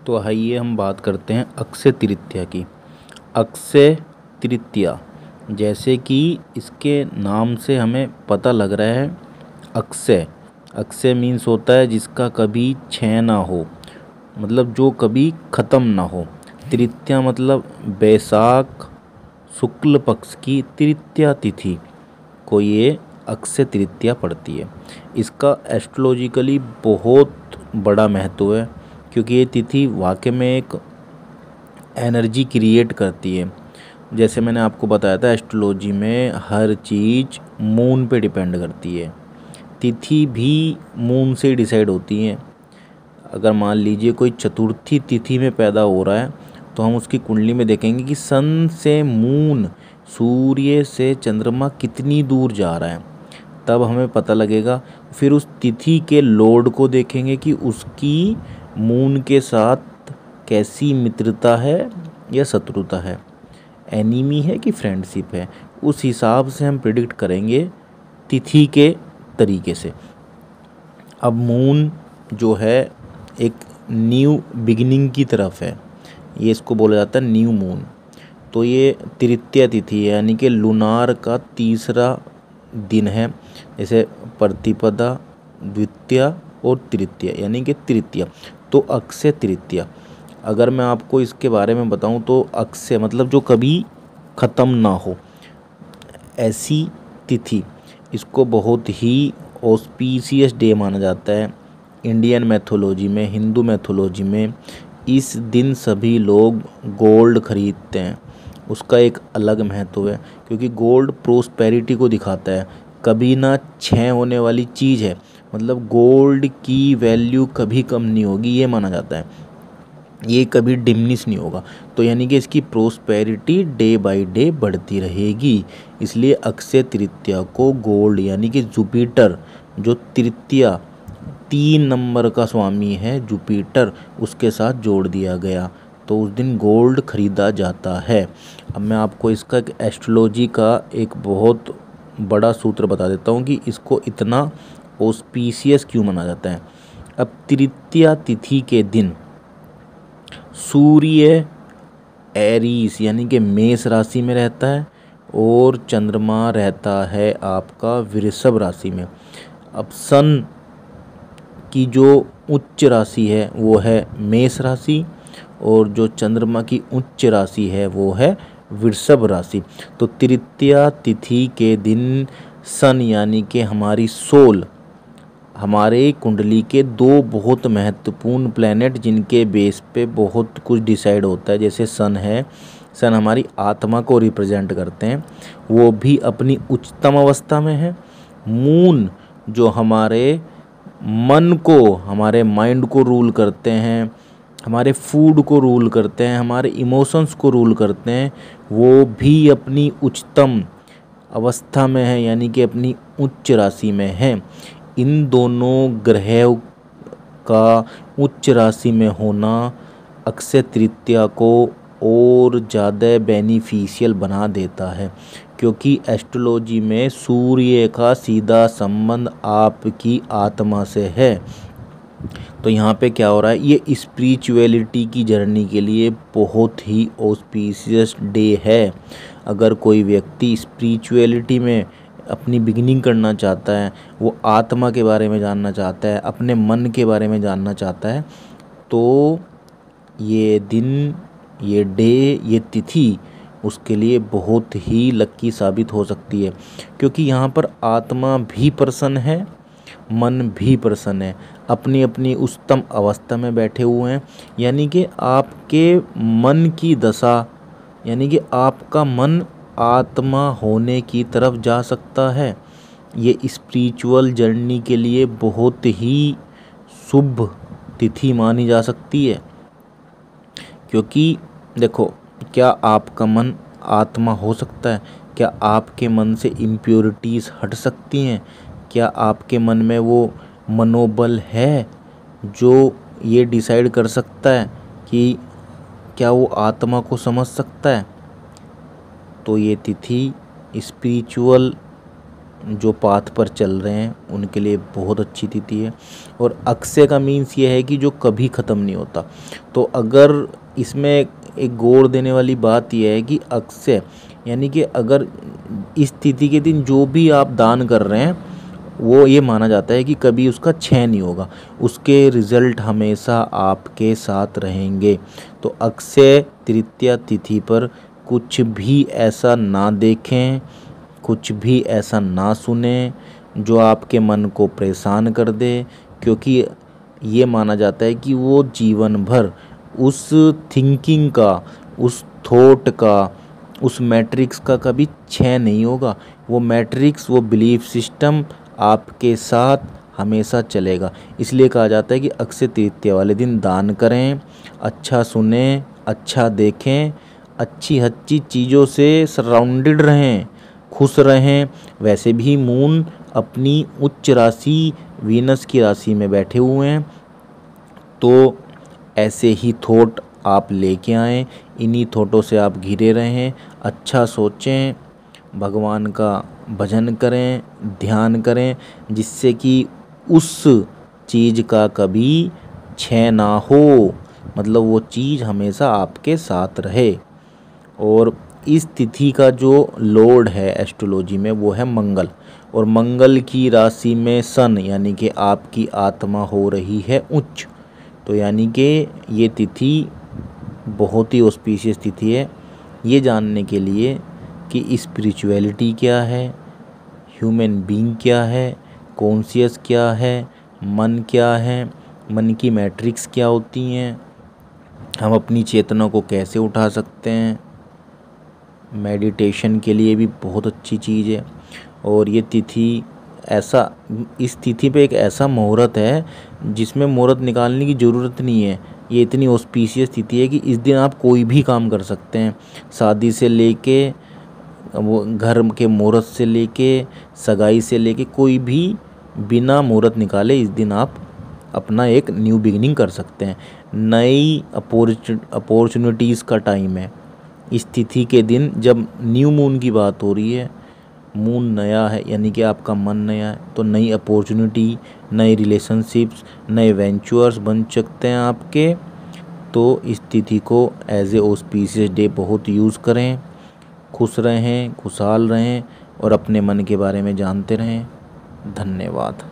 तो आइए हम बात करते हैं अक्षय तृतीया की। अक्षय तृतीया, जैसे कि इसके नाम से हमें पता लग रहा है, अक्षय अक्षय मीन्स होता है जिसका कभी क्षय ना हो, मतलब जो कभी ख़त्म ना हो। तृतीया मतलब बैसाख शुक्ल पक्ष की तृतीया तिथि को ये अक्षय तृतीया पड़ती है। इसका एस्ट्रोलॉजिकली बहुत बड़ा महत्व है, क्योंकि ये तिथि वाकई में एक एनर्जी क्रिएट करती है। जैसे मैंने आपको बताया था, एस्ट्रोलॉजी में हर चीज़ मून पे डिपेंड करती है। तिथि भी मून से डिसाइड होती है। अगर मान लीजिए कोई चतुर्थी तिथि में पैदा हो रहा है, तो हम उसकी कुंडली में देखेंगे कि सन से मून, सूर्य से चंद्रमा कितनी दूर जा रहा है, तब हमें पता लगेगा। फिर उस तिथि के लॉर्ड को देखेंगे कि उसकी मून के साथ कैसी मित्रता है या शत्रुता है, एनिमी है कि फ्रेंडशिप है। उस हिसाब से हम प्रिडिक्ट करेंगे तिथि के तरीके से। अब मून जो है एक न्यू बिगिनिंग की तरफ है, ये इसको बोला जाता है न्यू मून। तो ये तृतीया तिथि है, यानी कि लूनार का तीसरा दिन है। जैसे प्रतिपदा, द्वितीया और तृतीया, यानी कि तृतीया। तो अक्षय तृतीया, अगर मैं आपको इसके बारे में बताऊं तो अक्षय मतलब जो कभी ख़त्म ना हो, ऐसी तिथि, इसको बहुत ही ऑस्पीशियस डे माना जाता है। इंडियन मैथोलॉजी में, हिंदू मैथोलॉजी में इस दिन सभी लोग गोल्ड खरीदते हैं। उसका एक अलग महत्व है, क्योंकि गोल्ड प्रोस्पेरिटी को दिखाता है, कभी ना क्षय होने वाली चीज़ है। मतलब गोल्ड की वैल्यू कभी कम नहीं होगी, ये माना जाता है, ये कभी डिमिनिश नहीं होगा। तो यानी कि इसकी प्रोस्पेरिटी डे बाय डे बढ़ती रहेगी। इसलिए अक्षय तृतीया को गोल्ड, यानी कि जुपिटर, जो तृतीया 3 नंबर का स्वामी है जुपिटर, उसके साथ जोड़ दिया गया। तो उस दिन गोल्ड खरीदा जाता है। अब मैं आपको इसका एक एस्ट्रोलॉजी का एक बहुत बड़ा सूत्र बता देता हूँ कि इसको इतना ऑस्पीशियस क्यों माना जाता है। अब तृतीया तिथि के दिन सूर्य एरीस, यानी कि मेष राशि में रहता है, और चंद्रमा रहता है आपका वृषभ राशि में। अब सन की जो उच्च राशि है वो है मेष राशि, और जो चंद्रमा की उच्च राशि है वो है वृषभ राशि। तो तृतीया तिथि के दिन सन, यानी कि हमारी सोल, हमारे कुंडली के 2 बहुत महत्वपूर्ण प्लैनेट जिनके बेस पे बहुत कुछ डिसाइड होता है, जैसे सन है, सन हमारी आत्मा को रिप्रेजेंट करते हैं, वो भी अपनी उच्चतम अवस्था में है। मून जो हमारे मन को, हमारे माइंड को रूल करते हैं, हमारे फूड को रूल करते हैं, हमारे इमोशंस को रूल करते हैं, वो भी अपनी उच्चतम अवस्था में है, यानी कि अपनी उच्च राशि में है। इन दोनों ग्रहों का उच्च राशि में होना अक्षय तृतीया को और ज़्यादा बेनिफिशियल बना देता है, क्योंकि एस्ट्रोलॉजी में सूर्य का सीधा संबंध आपकी आत्मा से है। तो यहाँ पे क्या हो रहा है, ये स्पिरिचुअलिटी की जर्नी के लिए बहुत ही ऑस्पिशियस डे है। अगर कोई व्यक्ति स्पिरिचुअलिटी में अपनी बिगिनिंग करना चाहता है, वो आत्मा के बारे में जानना चाहता है, अपने मन के बारे में जानना चाहता है, तो ये दिन, ये डे, ये तिथि उसके लिए बहुत ही लक्की साबित हो सकती है। क्योंकि यहाँ पर आत्मा भी प्रसन्न है, मन भी प्रसन्न है, अपनी अपनी उच्चतम अवस्था में बैठे हुए हैं। यानी कि आपके मन की दशा, यानी कि आपका मन आत्मा होने की तरफ जा सकता है। ये स्पिरिचुअल जर्नी के लिए बहुत ही शुभ तिथि मानी जा सकती है। क्योंकि देखो, क्या आपका मन आत्मा हो सकता है? क्या आपके मन से इम्प्योरिटीज़ हट सकती हैं? क्या आपके मन में वो मनोबल है जो ये डिसाइड कर सकता है कि क्या वो आत्मा को समझ सकता है? तो ये तिथि स्पिरिचुअल जो पाथ पर चल रहे हैं उनके लिए बहुत अच्छी तिथि है। और अक्षय का मीन्स ये है कि जो कभी ख़त्म नहीं होता। तो अगर इसमें एक गौर देने वाली बात यह है कि अक्षय यानी कि अगर इस तिथि के दिन जो भी आप दान कर रहे हैं वो ये माना जाता है कि कभी उसका क्षय नहीं होगा, उसके रिजल्ट हमेशा आपके साथ रहेंगे। तो अक्षय तृतीया तिथि पर कुछ भी ऐसा ना देखें, कुछ भी ऐसा ना सुने जो आपके मन को परेशान कर दे, क्योंकि ये माना जाता है कि वो जीवन भर उस थिंकिंग का, उस थॉट का, उस मैट्रिक्स का कभी क्षय नहीं होगा। वो मैट्रिक्स, वो बिलीफ सिस्टम आपके साथ हमेशा चलेगा। इसलिए कहा जाता है कि अक्षय तृतीया वाले दिन दान करें, अच्छा सुने, अच्छा देखें, अच्छी अच्छी चीज़ों से सराउंडेड रहें, खुश रहें। वैसे भी मून अपनी उच्च राशि वीनस की राशि में बैठे हुए हैं, तो ऐसे ही थॉट आप लेके आएँ, इन्हीं थॉटों से आप घिरे रहें, अच्छा सोचें, भगवान का भजन करें, ध्यान करें, जिससे कि उस चीज़ का कभी क्षय ना हो, मतलब वो चीज़ हमेशा आपके साथ रहे। और इस तिथि का जो लॉर्ड है एस्ट्रोलॉजी में वो है मंगल, और मंगल की राशि में सन यानी कि आपकी आत्मा हो रही है उच्च। तो यानी कि ये तिथि बहुत ही ऑस्पिशियस तिथि है। ये जानने के लिए कि स्पिरिचुअलिटी क्या है, ह्यूमन बीइंग क्या है, कॉन्शियस क्या है, मन क्या है, मन की मैट्रिक्स क्या होती हैं, हम अपनी चेतना को कैसे उठा सकते हैं, मेडिटेशन के लिए भी बहुत अच्छी चीज़ है। और ये तिथि ऐसा, इस तिथि पे एक ऐसा मुहूर्त है जिसमें मुहूर्त निकालने की ज़रूरत नहीं है। ये इतनी ऑस्पिशियस तिथि है कि इस दिन आप कोई भी काम कर सकते हैं, शादी से लेके वो घर के मुहूर्त से लेके सगाई से लेके कोई भी बिना मुहूर्त निकाले इस दिन आप अपना एक न्यू बिगिनिंग कर सकते हैं। नई अपॉर्चुनिटीज़ का टाइम है इस तिथि के दिन। जब न्यू मून की बात हो रही है, मून नया है यानी कि आपका मन नया है, तो नई अपॉर्चुनिटी, नए रिलेशनशिप्स, नए वेंचर्स बन सकते हैं आपके। तो इस तिथि को एज ए ऑस्पिशियस डे बहुत यूज़ करें, खुश रहें, खुशहाल रहें और अपने मन के बारे में जानते रहें। धन्यवाद।